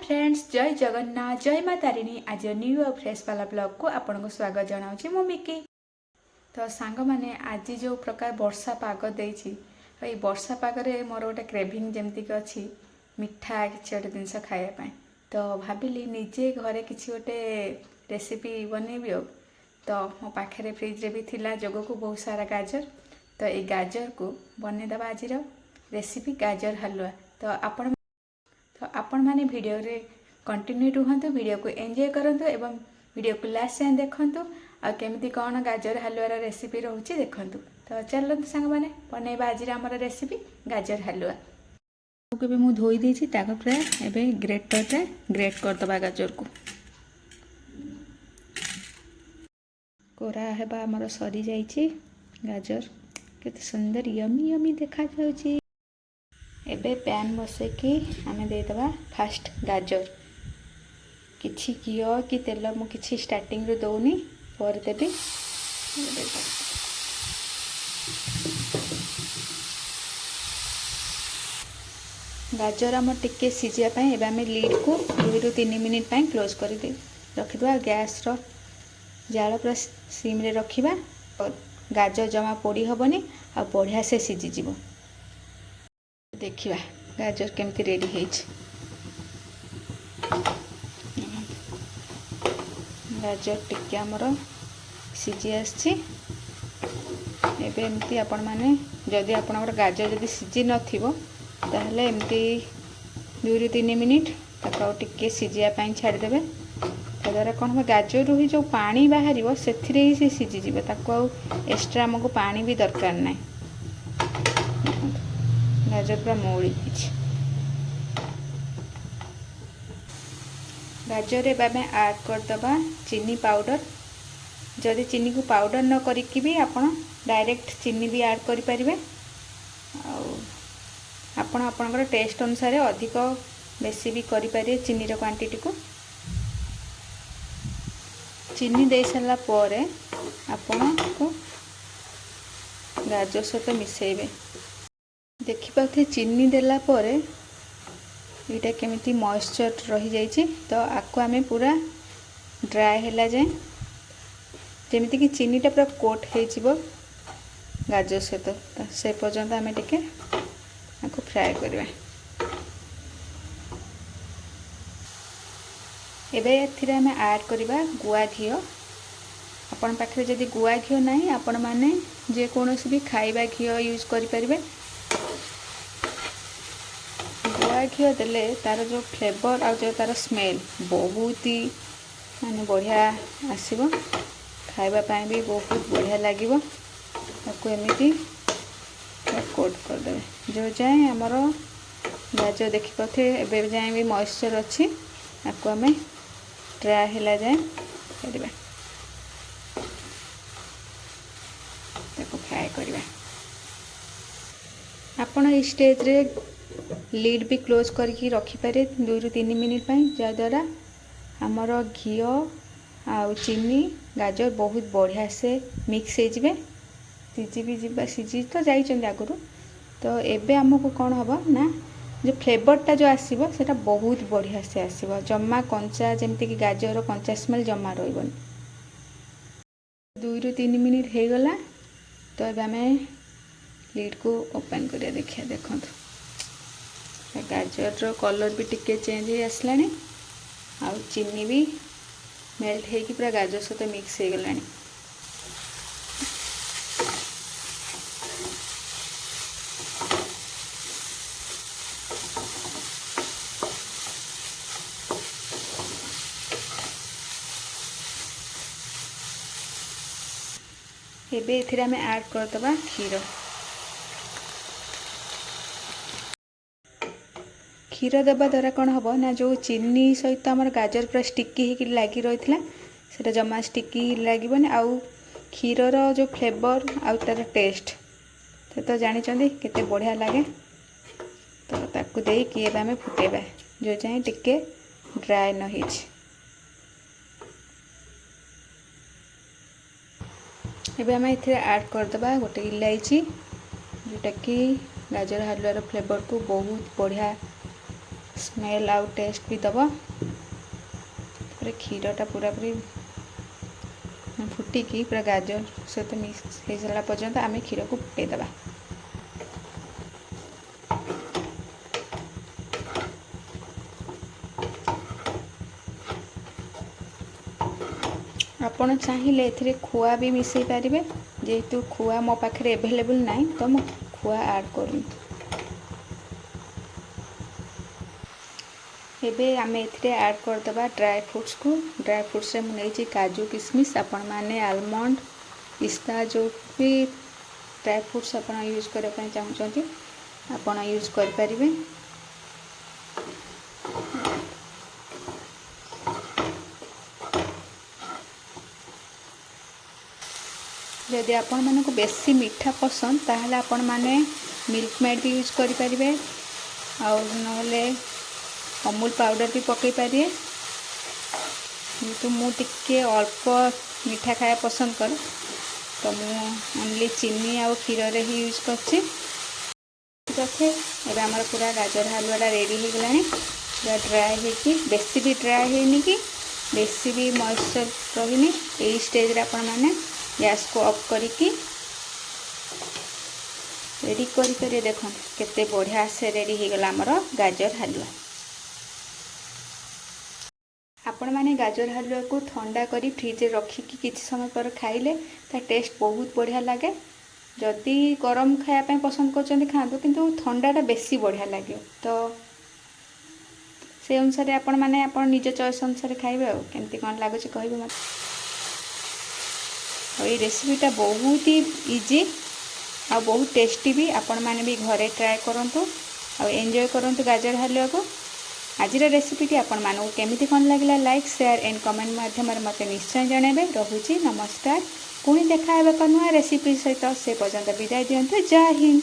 Friends जय जगन्नाथ जय माँ तारिणी आज न्यू और फ्रेश वाला ब्लॉग को आपन को स्वागत जनाऊँ मु मिकी। तो सांग मैंने आज जो प्रकार वर्षा पाग देछि ये वर्षा पागरे मोर गोटे क्रेविंग जमती अच्छी मिठा किसी गोटे जिनस खायापी तो भाविली निजे घरे किसी गोटे रेसिपी बनैबी तो मो पाखे फ्रिज भी थिला जग को बहुत सारा गाजर तो ये गाजर को बनईदे आज रेसिपी गाजर हलवा तो आपण मैंने वीडियो रे कंटिन्यू रुहतु वीडियो को एंजॉय करंतु एवं वीडियो को लास्ट जाए देखंतु आ केमिति कौन गाजर हलवा रेसिपी रोचे देखंतु। तो चलते सांग मैंने बनैबा आज आमर रेसिपी गाजर हलवा को भी मुझे धोई देछि ताको पूरा एबे ग्रेटर रे ग्रेट कर दबा गाजर को कोरा हेबा हमर सरी जाइछि गाजर केते सुंदर यमी यमी देखा जाउछि। एबे पैन बसैकी आमे देदबा फास्ट गाजर किछि घिओ कि तेल मु किछि स्टार्टिंग रे दउनी पर देबी गाजर आम टिके सिझिया पई एबे आमे लीड को 2 ରୁ 3 मिनिट पई क्लोज कर दे रखिदवा गैस रो जाल पूरा सिम रे रखिबा और गाजर जमा पोड़ी हबनी आ बढ़िया से सिझी जीवो। देखिबा गाजर केमती रेडी हेछि गाजर टिके हमर सिझी आछि एबे एमती आपण माने जदि आपनकर गाजर जदि सिझी नथिबो ताहले एमती 2 ରୁ 3 मिनिट ताको टिके सिझिया पई छाडी देबे तद्वारा कोन हम गाजर रही जो पानी बाहरिबो सेथिरे ही से सिझी जीवो ताको एक्स्ट्रा हमको पानी भी दरकार नाही। गाजर पूरा मौड़ी गाजर एवं ऐड करदबा चीनी पाउडर जदि चीनी को पाउडर न करिकी भी आपण डायरेक्ट चीनी भी ऐड करि परिबे आपण आपनकर टेस्ट अनुसार अधिक बेसी भी करि पारे चीनी रो क्वांटिटी को चीनी दे सारा परे आपण को गाजर सहित मिसेबे देखिपे चीनी देला परे ये केमिति मॉइस्चर रही जाइए तो आपको आमे पूरा ड्राई हैला जाए जमीती कि चीनीटा पूरा कोट हो गाजर सहित से पर्यंत आमे टिके आपको फ्राए करवा। एबे एथिरे आमे ऐड करबा गुआ घिओ आपण पाखरे जदि गुआ घिओ नाही आपण माने जे कोनोसी भी खाइबा घिओ यूज करि परिबे गुआ घिओ देले तार जो फ्लेवर आ जो तार स्मेल बहुत ही माने बढ़िया आसीबो खाइबा पाए भी बहुत बढ़िया लागिबो ताको एमिति कोट कर देबे जो जाए हमर गाजर देखि पथे एबे जाए भी मॉइस्चर अछि ताको हमें ड्राई हैला जाए करबा ताको फ्राई करबा। आपण इस स्टेज रे लीड भी क्लोज करके रखिपारे 2 ରୁ 3 मिनिट जद्वारा आमर घिओ आ चीनी गाजर बहुत बढ़िया से मिक्स हो जाए सिझी भी जीवा सिझी तो जाइए आगुरी तो एबे आमको कौन हम ना जो फ्लेवरटा जो आसो सेटा बहुत बढ़िया से आसो जमा कंचा जमती कि गाजर कंचा स्मेल जमा रही 2 ରୁ 3 मिनिट हो गला तो अब आम लीड को ओपन करिया देखिया देखो गाजर कलर भी टिके चेंज हो आसलानी आ चीनी भी मेल्ट हो पूरा गाजर सहित मिक्स हो गलानी। एबे एथिरे आमे ऐड करदबा क्षीर देवा द्वारा कौन हम ना जो चीनी सहित आम गाजर पूरा स्टिकी होकर लगी रही है जमा स्टिकी लगे आउ क्षीरर जो फ्लेवर आउ तार टेस्ट तो जानी केते बढ़िया लगे तो ताकू देकी आम फुटेबा जो जाए टिके ड्राए न हो एबे आम इथे ऐड करदबा गोटे इलायची जोटा कि गाजर हलवार फ्लेवर को बहुत बढ़िया स्मेल आउ टेस्ट भी दब। क्षीरटा पूरा पूरी फुटिकी पूरा गाजर सहित मिक्स हो सारा पर्यंत आम क्षीर को फुटेदबा। आपण चाहिए ए खुआ भी मिसई पारे, जेहेतु खुआ मो पाखे एभेलेबल ना तो मु खुआ ऐड करूँ। एबे आम ए ऐड करदे ड्राई फ्रूट्स को। ड्राई फ्रूट्स रे मुझे काजू किशमिश आपण मैंने आलमंड पिस्ता जो भी ड्राई फ्रूट्स आप यूज करने चाहते आपण यूज करें। जदि आपण मानक बेसी मीठा पसंद ताहले आपण माने मिल्क मेड भी यूज करें और नले अमूल पाउडर भी पकई पारे। किंतु मु टिके अल्प मीठा खाया पसंद कर तो मु ओनली चीनी और क्षीर रे ही यूज करछि। रखे एबे हमर पूरा गाजर हलवाटा रेडी हो गलानी। पूरा ड्राई है, बेसी भी ड्राई है कि बेसी भी मॉइस्चर रही। यही स्टेज रे आपण माने गैस को ऑफ करिकी रेडी करी देखो केते बढ़िया से रेडी हो गला हमर गाजर हलवा। आपण माने गाजर हलवा को ठंडा करी फ्रिज रे रखिकी किछि समय पर खाइले ता टेस्ट बहुत बढ़िया लगे। जदि गरम खाया पसंद करछन्ती खांतु, किंतु ठंडाटा बेसी बढ़िया लगे। तो से अनुसार आपण माने आपण निज चॉइस अनुसार खाइबे। और केमती कोन लागुछि कहबे मत। और ये रेसिपीटा बहुत ही इजी और बहुत टेस्टी भी। आपण माने भी घरे ट्राए करंतु और एंजॉय करंतु गाजर हलवा को। आज रेसिपीटी आपण मानू केमिति कोन लागला लाइक शेयर एंड कमेंट माध्यम मत निश्चय जणेबे। रहुछि नमस्कार। पुणी देखा हेबे नुआ रेसिपी सहित से पर्यंत विदाय दियंतु। जय हिंद।